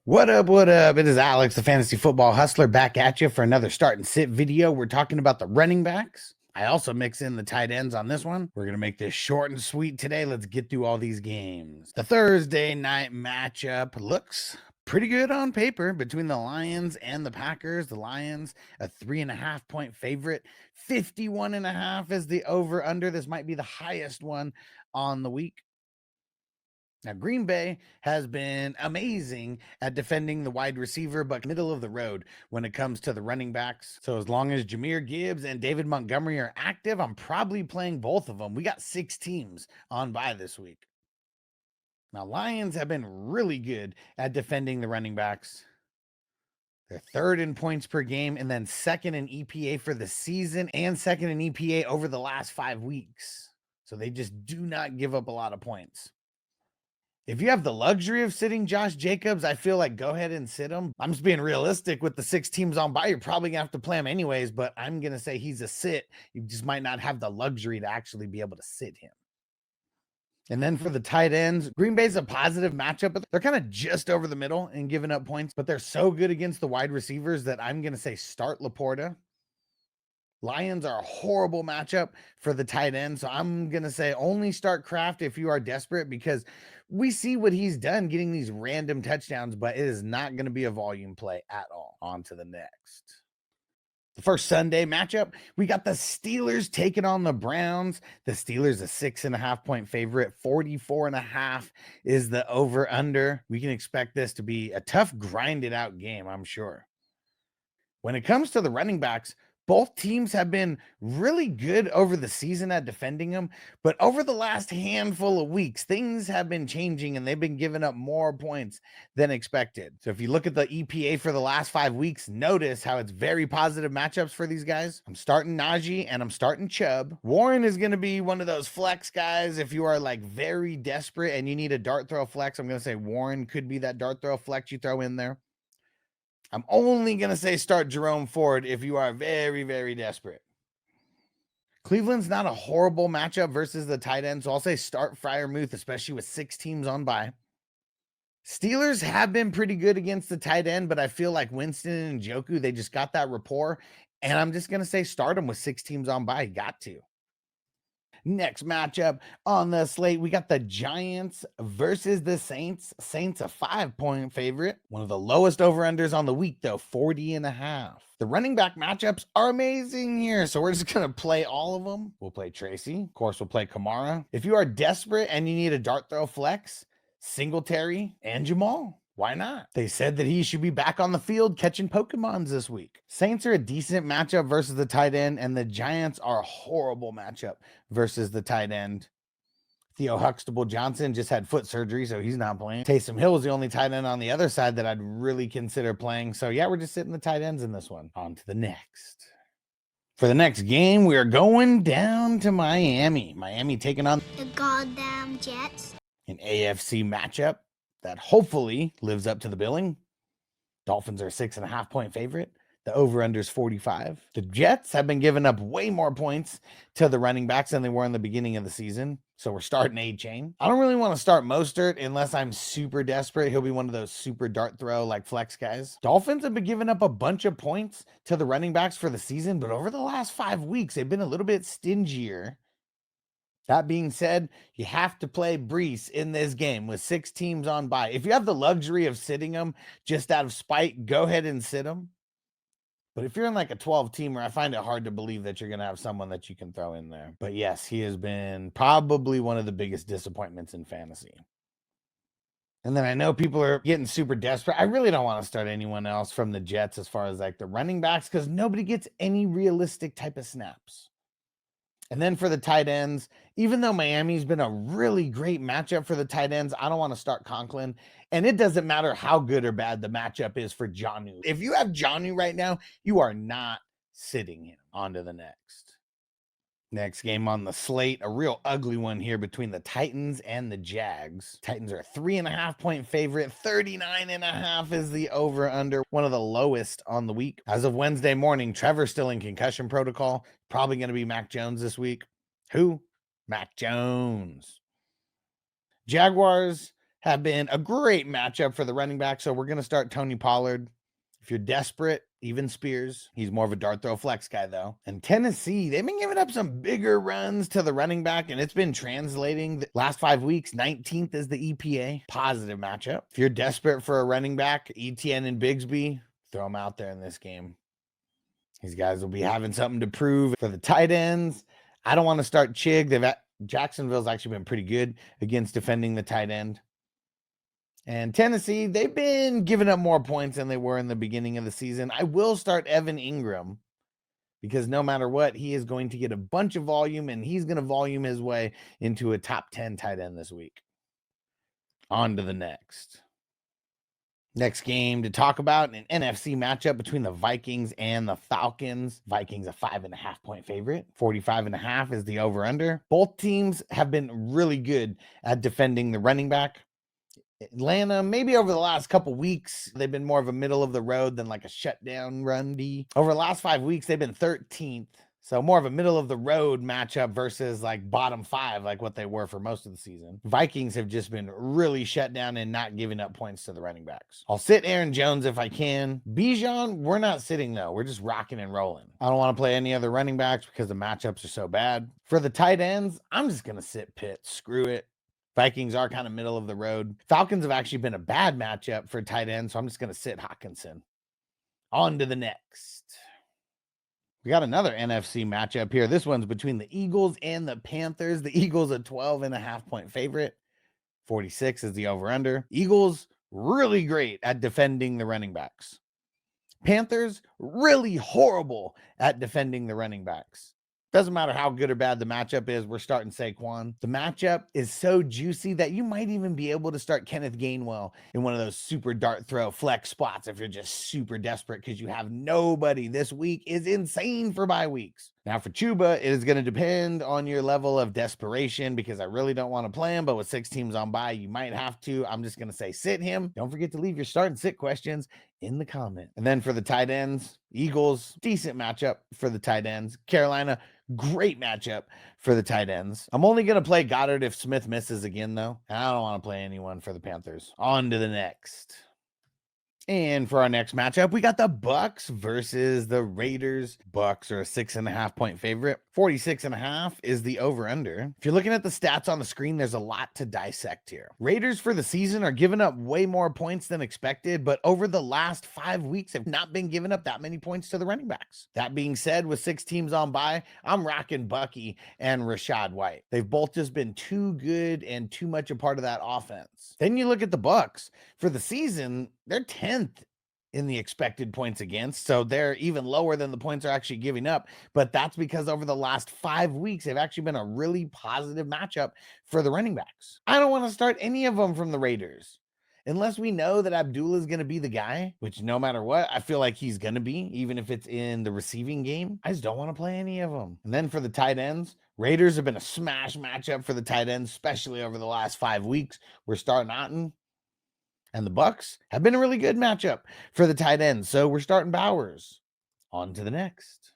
What up, what up? It is Alex, the Fantasy Football Hustler, back at you for another start and sit video. We're talking about the running backs. I also mix in the tight ends on this one. We're going to make this short and sweet today. Let's get through all these games. The Thursday night matchup looks pretty good on paper between the Lions and the Packers. The Lions, a 3.5-point favorite. 51.5 is the over-under. This might be the highest one on the week. Now, Green Bay has been amazing at defending the wide receiver, but middle of the road when it comes to the running backs. So as long as Jahmyr Gibbs and David Montgomery are active, I'm probably playing both of them. We got 6 teams on bye this week. Now, Lions have been really good at defending the running backs. They're third in points per game and then second in EPA for the season and second in EPA over the last 5 weeks. So they just do not give up a lot of points. If you have the luxury of sitting Josh Jacobs, I feel like go ahead and sit him. I'm just being realistic with the 6 teams on bye. You're probably going to have to play him anyways, but I'm going to say he's a sit. You just might not have the luxury to actually be able to sit him. And then for the tight ends, Green Bay's a positive matchup, but they're kind of just over the middle and giving up points, but they're so good against the wide receivers that I'm going to say start Laporta. Lions are a horrible matchup for the tight end, so I'm going to say only start Kraft if you are desperate, because we see what he's done getting these random touchdowns, but it is not going to be a volume play at all. On to the next. The first Sunday matchup, we got the Steelers taking on the Browns. The Steelers, a 6.5-point favorite. 44.5 is the over-under. We can expect this to be a tough, grinded out game, I'm sure. When it comes to the running backs, both teams have been really good over the season at defending them, but over the last handful of weeks, things have been changing and they've been giving up more points than expected. So if you look at the EPA for the last 5 weeks, notice how it's very positive matchups for these guys. I'm starting Najee and I'm starting Chubb. Warren is going to be one of those flex guys. If you are like very desperate and you need a dart throw flex, I'm going to say Warren could be that dart throw flex you throw in there. I'm only going to say start Jerome Ford if you are very, very desperate. Cleveland's not a horrible matchup versus the tight end, so I'll say start Freiermuth, especially with 6 teams on bye. Steelers have been pretty good against the tight end, but I feel like Winston and Njoku, they just got that rapport, and I'm just going to say start them with 6 teams on bye. Got to. Next matchup on the slate, we got the Giants versus the Saints. Saints, a 5-point favorite. One of the lowest over-unders on the week, though, 40.5. The running back matchups are amazing here, so we're just going to play all of them. We'll play Tracy. Of course, we'll play Kamara. If you are desperate and you need a dart throw flex, Singletary and Jamal. Why not? They said that he should be back on the field catching Pokemons this week. Saints are a decent matchup versus the tight end, and the Giants are a horrible matchup versus the tight end. Theo Huxtable Johnson just had foot surgery, so he's not playing. Taysom Hill is the only tight end on the other side that I'd really consider playing. So yeah, we're just sitting the tight ends in this one. On to the next. For the next game, we are going down to Miami. Miami taking on the goddamn Jets. An AFC matchup that hopefully lives up to the billing. Dolphins are a 6.5-point favorite. The over-under is 45. The Jets have been giving up way more points to the running backs than they were in the beginning of the season. So we're starting A-Chain. I don't really want to start Mostert unless I'm super desperate. He'll be one of those super dart throw like flex guys. Dolphins have been giving up a bunch of points to the running backs for the season, but over the last 5 weeks, they've been a little bit stingier. That being said, you have to play Brees in this game with 6 teams on bye. If you have the luxury of sitting them just out of spite, go ahead and sit them. But if you're in like a 12-teamer, I find it hard to believe that you're going to have someone that you can throw in there. But yes, he has been probably one of the biggest disappointments in fantasy. And then I know people are getting super desperate. I really don't want to start anyone else from the Jets as far as like the running backs, because nobody gets any realistic type of snaps. And then for the tight ends, even though Miami's been a really great matchup for the tight ends, I don't want to start Conklin. And it doesn't matter how good or bad the matchup is for Jonnu. If you have Jonnu right now, you are not sitting him. On to the next. Next game on the slate, a real ugly one here between the Titans and the Jags. Titans are a 3.5-point favorite. 39.5 is the over-under, one of the lowest on the week. As of Wednesday morning, Trevor's still in concussion protocol. Probably going to be Mac Jones this week. Who? Mac Jones. Jaguars have been a great matchup for the running back. So we're going to start Tony Pollard. If you're desperate, even Spears. He's more of a dart throw flex guy, though. And Tennessee, they've been giving up some bigger runs to the running back, and it's been translating. The last 5 weeks, 19th is the EPA. Positive matchup. If you're desperate for a running back, Etienne and Bigsby, throw them out there in this game. These guys will be having something to prove. For the tight ends, I don't want to start Chig. Jacksonville's actually been pretty good against defending the tight end. And Tennessee, they've been giving up more points than they were in the beginning of the season. I will start Evan Ingram because no matter what, he is going to get a bunch of volume, and he's going to volume his way into a top 10 tight end this week. On to the next. Next game to talk about, an NFC matchup between the Vikings and the Falcons. Vikings a 5.5 point favorite. 45.5 is the over-under. Both teams have been really good at defending the running back. Atlanta, maybe over the last couple weeks, they've been more of a middle of the road than like a shutdown run D. Over the last 5 weeks, they've been 13th. So more of a middle of the road matchup versus like bottom 5, like what they were for most of the season. Vikings have just been really shut down and not giving up points to the running backs. I'll sit Aaron Jones if I can. Bijan, we're not sitting though. We're just rocking and rolling. I don't want to play any other running backs because the matchups are so bad. For the tight ends, I'm just going to sit Pitt. Screw it. Vikings are kind of middle of the road. Falcons have actually been a bad matchup for tight end, so I'm just going to sit Hawkinson. On to the next. We got another NFC matchup here. This one's between the Eagles and the Panthers. The Eagles a 12.5 point favorite. 46 is the over-under. Eagles really great at defending the running backs. Panthers really horrible at defending the running backs. Doesn't matter how good or bad the matchup is, we're starting Saquon. The matchup is so juicy that you might even be able to start Kenneth Gainwell in one of those super dart throw flex spots if you're just super desperate because you have nobody. This week is insane for bye weeks. Now for Chuba, it is going to depend on your level of desperation because I really don't want to play him, but with 6 teams on bye, you might have to. I'm just going to say sit him. Don't forget to leave your start and sit questions in the comment. And then for the tight ends, Eagles, decent matchup for the tight ends. Carolina, great matchup for the tight ends. I'm only going to play Goddard if Smith misses again, though. I don't want to play anyone for the Panthers. On to the next. And for our next matchup, we got the Bucks versus the Raiders. Bucks are a 6.5 point favorite. 46.5 is the over-under. If you're looking at the stats on the screen, there's a lot to dissect here. Raiders for the season are giving up way more points than expected, but over the last 5 weeks have not been giving up that many points to the running backs. That being said, with 6 teams on bye, I'm rocking Bucky and Rashad White. They've both just been too good and too much a part of that offense. Then you look at the Bucks. For the season, they're 10th in the expected points against, so they're even lower than the points are actually giving up, but that's because over the last 5 weeks, they've actually been a really positive matchup for the running backs. I don't want to start any of them from the Raiders. Unless we know that Abdullah is going to be the guy, which no matter what, I feel like he's going to be, even if it's in the receiving game. I just don't want to play any of them. And then for the tight ends, Raiders have been a smash matchup for the tight ends, especially over the last 5 weeks. We're starting Otten. And the Bucks have been a really good matchup for the tight ends. So we're starting Bowers. On to the next.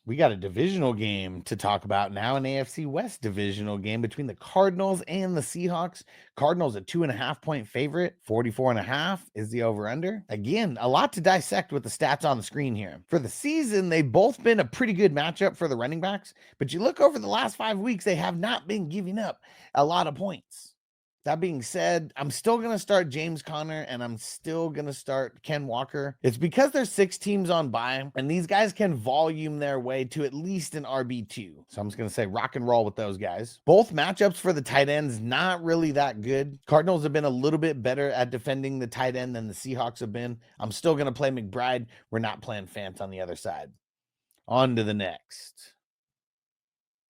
We got a divisional game to talk about now, an AFC West divisional game between the Cardinals and the Seahawks. Cardinals a 2.5 point favorite. 44.5 is the over-under. Again, a lot to dissect with the stats on the screen here. For the season, they've both been a pretty good matchup for the running backs, but you look over the last 5 weeks, they have not been giving up a lot of points. That being said, I'm still going to start James Conner and I'm still going to start Ken Walker. It's because there's 6 teams on bye and these guys can volume their way to at least an RB2. So I'm just going to say rock and roll with those guys. Both matchups for the tight ends, not really that good. Cardinals have been a little bit better at defending the tight end than the Seahawks have been. I'm still going to play McBride. We're not playing Fant on the other side. On to the next.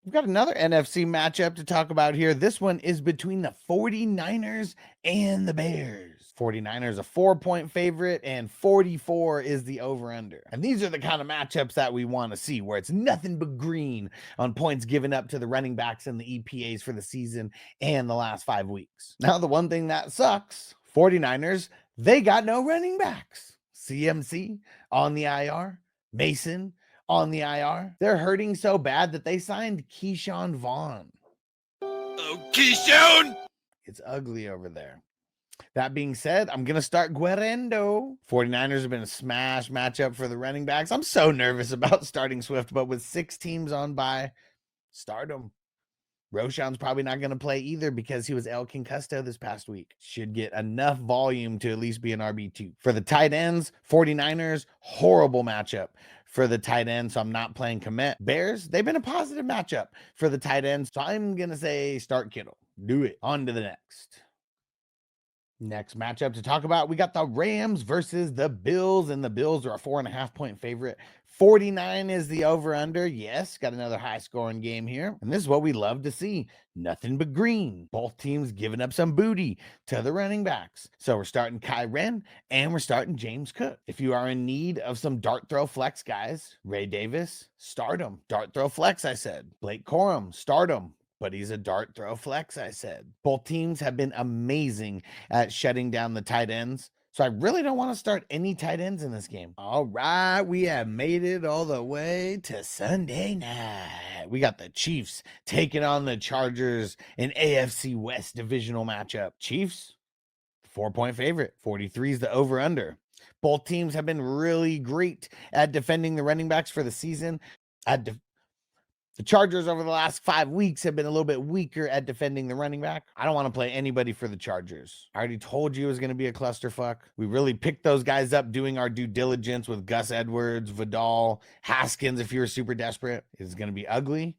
We've got another NFC matchup to talk about here. This one is between the 49ers and the Bears. 49ers a 4 point favorite and 44 is the over-under. And these are the kind of matchups that we want to see where it's nothing but green on points given up to the running backs and the EPAs for the season and the last 5 weeks. Now, the one thing that sucks, 49ers, they got no running backs. CMC on the IR, Mason on the IR. They're hurting so bad that they signed Keyshawn Vaughn. Oh, Keyshawn! It's ugly over there. That being said, I'm going to start Guerrero. 49ers have been a smash matchup for the running backs. I'm so nervous about starting Swift, but with 6 teams on bye, start him. Roshan's probably not going to play either because he was El Concusto this past week. Should get enough volume to at least be an RB2. For the tight ends, 49ers, horrible matchup for the tight end, so I'm not playing Komet. Bears, they've been a positive matchup for the tight ends, so I'm going to say start Kittle. Do it. On to the next. Next matchup to talk about, we got the Rams versus the Bills, and the Bills are a 4.5-point favorite. 49 is the over-under. Yes, got another high-scoring game here, and this is what we love to see. Nothing but green. Both teams giving up some booty to the running backs. So we're starting Kyren, and we're starting James Cook. If you are in need of some dart throw flex guys, Ray Davis, start him. Dart throw flex, I said. Blake Corum, start him. But he's a dart throw flex, I said. Both teams have been amazing at shutting down the tight ends. So I really don't want to start any tight ends in this game. All right, we have made it all the way to Sunday night. We got the Chiefs taking on the Chargers in AFC West divisional matchup. Chiefs, 4-point favorite. 43 is the over-under. Both teams have been really great at defending the running backs for the season. The Chargers over the last 5 weeks have been a little bit weaker at defending the running back. I don't want to play anybody for the Chargers. I already told you it was going to be a clusterfuck. We really picked those guys up doing our due diligence with Gus Edwards, Vidal, Haskins. If you were super desperate, it's going to be ugly.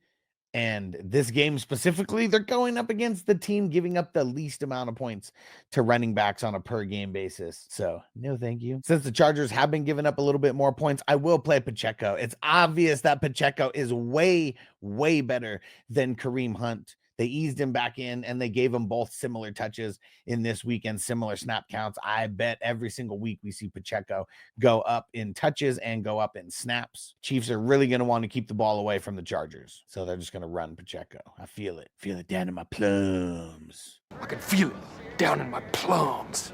And this game specifically, they're going up against the team giving up the least amount of points to running backs on a per game basis. So no, thank you. Since the Chargers have been giving up a little bit more points, I will play Pacheco. It's obvious that Pacheco is way, way better than Kareem Hunt. They eased him back in and they gave him both similar touches in this weekend, similar snap counts. I bet every single week we see Pacheco go up in touches and go up in snaps. Chiefs are really going to want to keep the ball away from the Chargers. So they're just going to run Pacheco. I feel it. Feel it down in my plums. I can feel it down in my plums.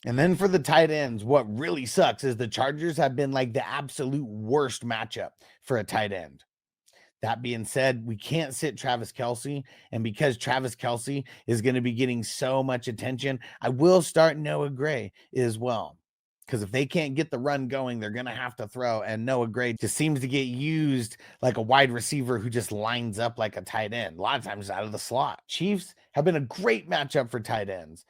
And then for the tight ends, what really sucks is the Chargers have been like the absolute worst matchup for a tight end. That being said, we can't sit Travis Kelce. And because Travis Kelce is going to be getting so much attention, I will start Noah Gray as well. Because if they can't get the run going, they're going to have to throw. And Noah Gray just seems to get used like a wide receiver who just lines up like a tight end. A lot of times out of the slot. Chiefs have been a great matchup for tight ends.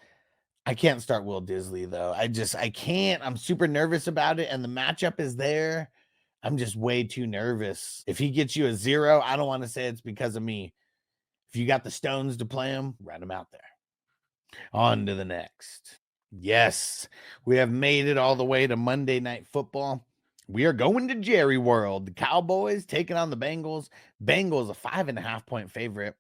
I can't start Will Disley, though. I can't. I'm super nervous about it. And the matchup is there. I'm just way too nervous. If he gets you a 0, I don't want to say it's because of me. If you got the stones to play him, run him out there. On to the next. Yes, we have made it all the way to Monday Night Football. We are going to Jerry World. The Cowboys taking on the Bengals. Bengals, a 5.5-point favorite.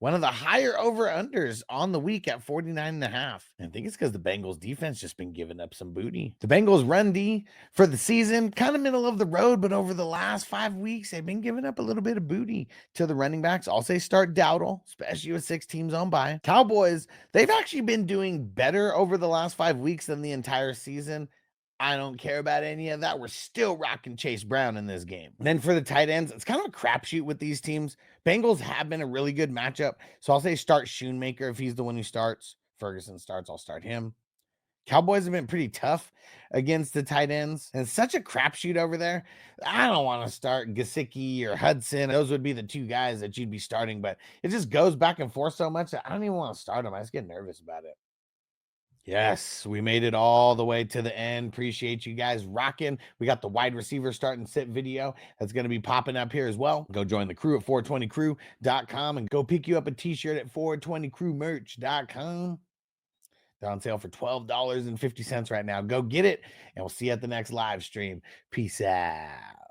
One of the higher over-unders on the week at 49.5. I think it's because the Bengals defense just been giving up some booty. The Bengals run D for the season, kind of middle of the road, but over the last 5 weeks, they've been giving up a little bit of booty to the running backs. I'll say start Dowdle, especially with 6 teams on bye. Cowboys, they've actually been doing better over the last 5 weeks than the entire season. I don't care about any of that. We're still rocking Chase Brown in this game. And then for the tight ends, it's kind of a crapshoot with these teams. Bengals have been a really good matchup. So I'll say start Schoonmaker if he's the one who starts. Ferguson starts, I'll start him. Cowboys have been pretty tough against the tight ends. And it's such a crapshoot over there. I don't want to start Gesicki or Hudson. Those would be the 2 guys that you'd be starting. But it just goes back and forth so much that I don't even want to start them. I just get nervous about it. Yes, we made it all the way to the end. Appreciate you guys rocking. We got the wide receiver start and sit video that's going to be popping up here as well. Go join the crew at 420crew.com and go pick you up a t-shirt at 420crewmerch.com. They're on sale for $12.50 right now. Go get it, and we'll see you at the next live stream. Peace out.